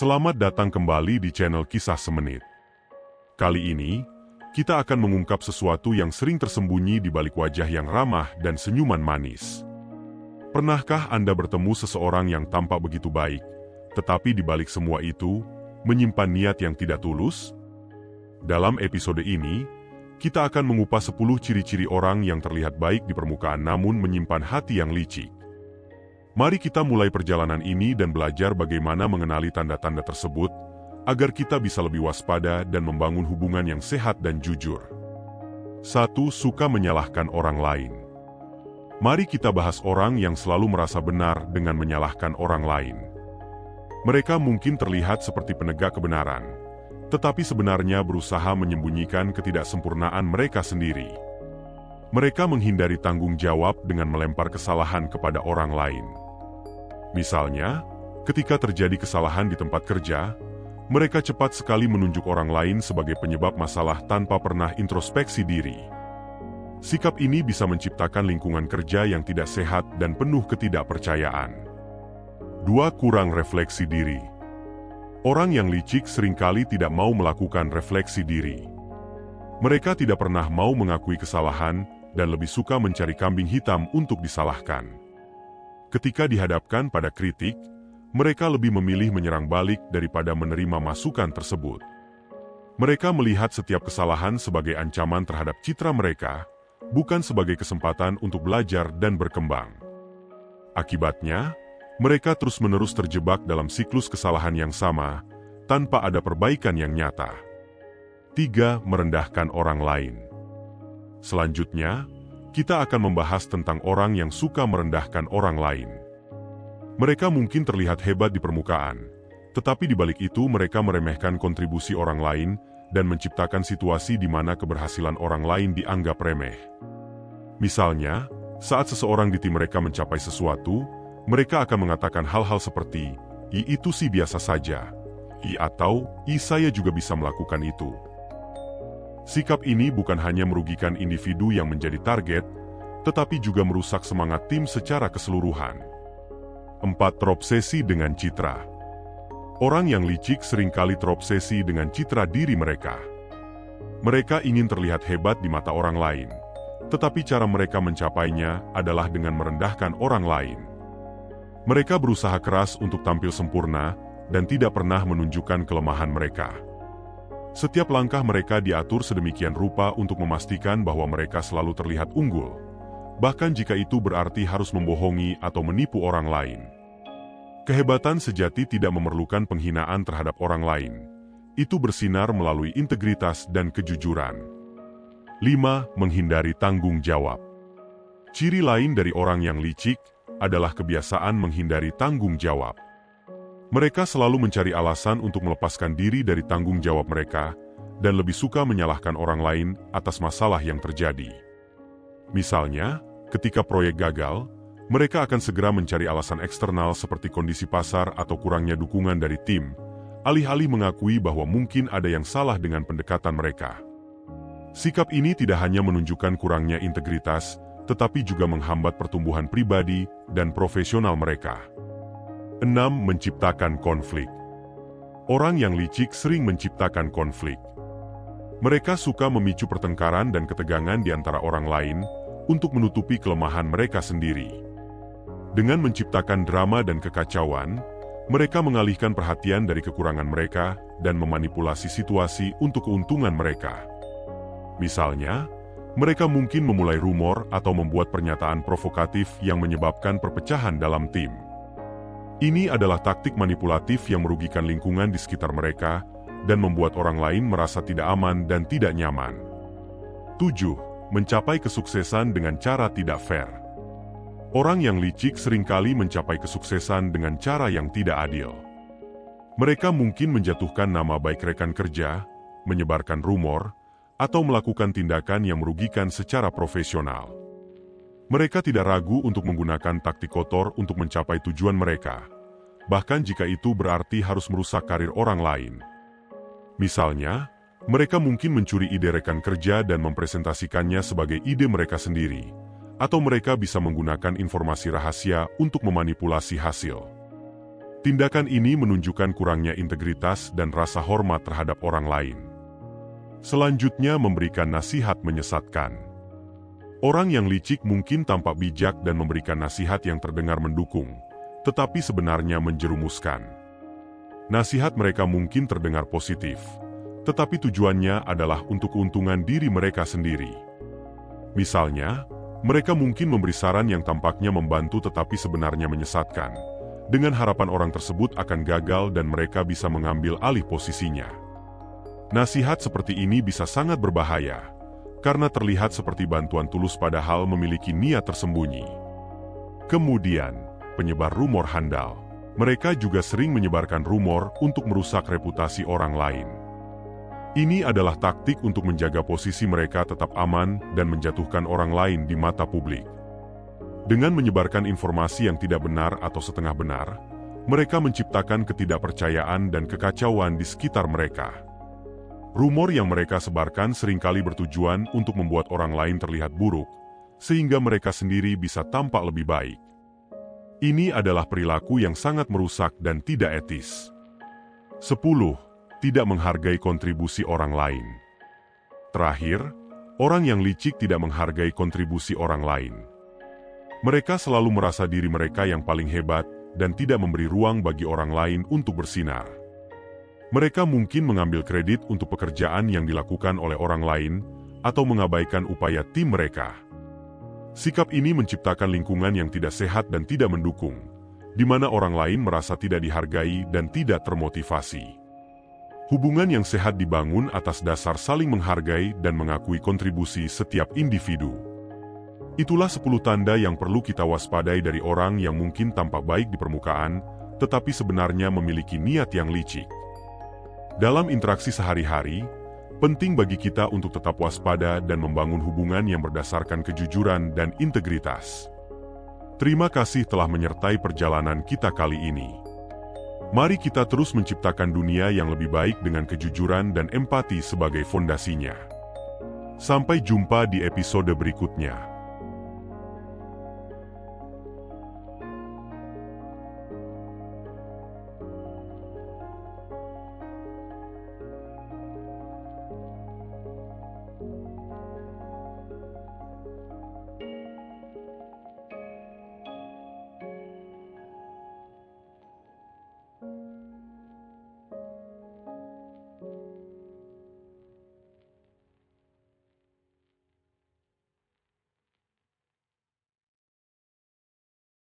Selamat datang kembali di channel Kisah Semenit. Kali ini, kita akan mengungkap sesuatu yang sering tersembunyi di balik wajah yang ramah dan senyuman manis. Pernahkah Anda bertemu seseorang yang tampak begitu baik, tetapi di balik semua itu, menyimpan niat yang tidak tulus? Dalam episode ini, kita akan mengupas 10 ciri-ciri orang yang terlihat baik di permukaan namun menyimpan hati yang licik. Mari kita mulai perjalanan ini dan belajar bagaimana mengenali tanda-tanda tersebut, agar kita bisa lebih waspada dan membangun hubungan yang sehat dan jujur. 1. Suka menyalahkan orang lain. Mari kita bahas orang yang selalu merasa benar dengan menyalahkan orang lain. Mereka mungkin terlihat seperti penegak kebenaran, tetapi sebenarnya berusaha menyembunyikan ketidaksempurnaan mereka sendiri. Mereka menghindari tanggung jawab dengan melempar kesalahan kepada orang lain. Misalnya, ketika terjadi kesalahan di tempat kerja, mereka cepat sekali menunjuk orang lain sebagai penyebab masalah tanpa pernah introspeksi diri. Sikap ini bisa menciptakan lingkungan kerja yang tidak sehat dan penuh ketidakpercayaan. 2. Kurang refleksi diri. Orang yang licik seringkali tidak mau melakukan refleksi diri. Mereka tidak pernah mau mengakui kesalahan dan lebih suka mencari kambing hitam untuk disalahkan. Ketika dihadapkan pada kritik, mereka lebih memilih menyerang balik daripada menerima masukan tersebut. Mereka melihat setiap kesalahan sebagai ancaman terhadap citra mereka, bukan sebagai kesempatan untuk belajar dan berkembang. Akibatnya, mereka terus-menerus terjebak dalam siklus kesalahan yang sama, tanpa ada perbaikan yang nyata. 3. Merendahkan orang lain. Selanjutnya, kita akan membahas tentang orang yang suka merendahkan orang lain. Mereka mungkin terlihat hebat di permukaan, tetapi di balik itu mereka meremehkan kontribusi orang lain dan menciptakan situasi di mana keberhasilan orang lain dianggap remeh. Misalnya, saat seseorang di tim mereka mencapai sesuatu, mereka akan mengatakan hal-hal seperti, "Ih, itu sih biasa saja." Atau, "Ih, saya juga bisa melakukan itu." Sikap ini bukan hanya merugikan individu yang menjadi target, tetapi juga merusak semangat tim secara keseluruhan. 4. Terobsesi dengan citra. Orang yang licik seringkali terobsesi dengan citra diri mereka. Mereka ingin terlihat hebat di mata orang lain, tetapi cara mereka mencapainya adalah dengan merendahkan orang lain. Mereka berusaha keras untuk tampil sempurna dan tidak pernah menunjukkan kelemahan mereka. Setiap langkah mereka diatur sedemikian rupa untuk memastikan bahwa mereka selalu terlihat unggul, bahkan jika itu berarti harus membohongi atau menipu orang lain. Kehebatan sejati tidak memerlukan penghinaan terhadap orang lain. Itu bersinar melalui integritas dan kejujuran. 5. Menghindari tanggung jawab. Ciri lain dari orang yang licik adalah kebiasaan menghindari tanggung jawab. Mereka selalu mencari alasan untuk melepaskan diri dari tanggung jawab mereka dan lebih suka menyalahkan orang lain atas masalah yang terjadi. Misalnya, ketika proyek gagal, mereka akan segera mencari alasan eksternal seperti kondisi pasar atau kurangnya dukungan dari tim, alih-alih mengakui bahwa mungkin ada yang salah dengan pendekatan mereka. Sikap ini tidak hanya menunjukkan kurangnya integritas, tetapi juga menghambat pertumbuhan pribadi dan profesional mereka. 6. Menciptakan konflik. Orang yang licik sering menciptakan konflik. Mereka suka memicu pertengkaran dan ketegangan di antara orang lain untuk menutupi kelemahan mereka sendiri. Dengan menciptakan drama dan kekacauan, mereka mengalihkan perhatian dari kekurangan mereka dan memanipulasi situasi untuk keuntungan mereka. Misalnya, mereka mungkin memulai rumor atau membuat pernyataan provokatif yang menyebabkan perpecahan dalam tim. Ini adalah taktik manipulatif yang merugikan lingkungan di sekitar mereka dan membuat orang lain merasa tidak aman dan tidak nyaman. 7. Mencapai kesuksesan dengan cara tidak fair. Orang yang licik seringkali mencapai kesuksesan dengan cara yang tidak adil. Mereka mungkin menjatuhkan nama baik rekan kerja, menyebarkan rumor, atau melakukan tindakan yang merugikan secara profesional. Mereka tidak ragu untuk menggunakan taktik kotor untuk mencapai tujuan mereka, bahkan jika itu berarti harus merusak karir orang lain. Misalnya, mereka mungkin mencuri ide rekan kerja dan mempresentasikannya sebagai ide mereka sendiri, atau mereka bisa menggunakan informasi rahasia untuk memanipulasi hasil. Tindakan ini menunjukkan kurangnya integritas dan rasa hormat terhadap orang lain. Selanjutnya, memberikan nasihat menyesatkan. Orang yang licik mungkin tampak bijak dan memberikan nasihat yang terdengar mendukung, tetapi sebenarnya menjerumuskan. Nasihat mereka mungkin terdengar positif, tetapi tujuannya adalah untuk keuntungan diri mereka sendiri. Misalnya, mereka mungkin memberi saran yang tampaknya membantu tetapi sebenarnya menyesatkan, dengan harapan orang tersebut akan gagal dan mereka bisa mengambil alih posisinya. Nasihat seperti ini bisa sangat berbahaya, karena terlihat seperti bantuan tulus padahal memiliki niat tersembunyi. Kemudian, penyebar rumor handal. Mereka juga sering menyebarkan rumor untuk merusak reputasi orang lain. Ini adalah taktik untuk menjaga posisi mereka tetap aman dan menjatuhkan orang lain di mata publik. Dengan menyebarkan informasi yang tidak benar atau setengah benar, mereka menciptakan ketidakpercayaan dan kekacauan di sekitar mereka. Rumor yang mereka sebarkan seringkali bertujuan untuk membuat orang lain terlihat buruk, sehingga mereka sendiri bisa tampak lebih baik. Ini adalah perilaku yang sangat merusak dan tidak etis. 10. Tidak menghargai kontribusi orang lain. Terakhir, orang yang licik tidak menghargai kontribusi orang lain. Mereka selalu merasa diri mereka yang paling hebat dan tidak memberi ruang bagi orang lain untuk bersinar. Mereka mungkin mengambil kredit untuk pekerjaan yang dilakukan oleh orang lain atau mengabaikan upaya tim mereka. Sikap ini menciptakan lingkungan yang tidak sehat dan tidak mendukung, di mana orang lain merasa tidak dihargai dan tidak termotivasi. Hubungan yang sehat dibangun atas dasar saling menghargai dan mengakui kontribusi setiap individu. Itulah 10 tanda yang perlu kita waspadai dari orang yang mungkin tampak baik di permukaan, tetapi sebenarnya memiliki niat yang licik. Dalam interaksi sehari-hari, penting bagi kita untuk tetap waspada dan membangun hubungan yang berdasarkan kejujuran dan integritas. Terima kasih telah menyertai perjalanan kita kali ini. Mari kita terus menciptakan dunia yang lebih baik dengan kejujuran dan empati sebagai fondasinya. Sampai jumpa di episode berikutnya.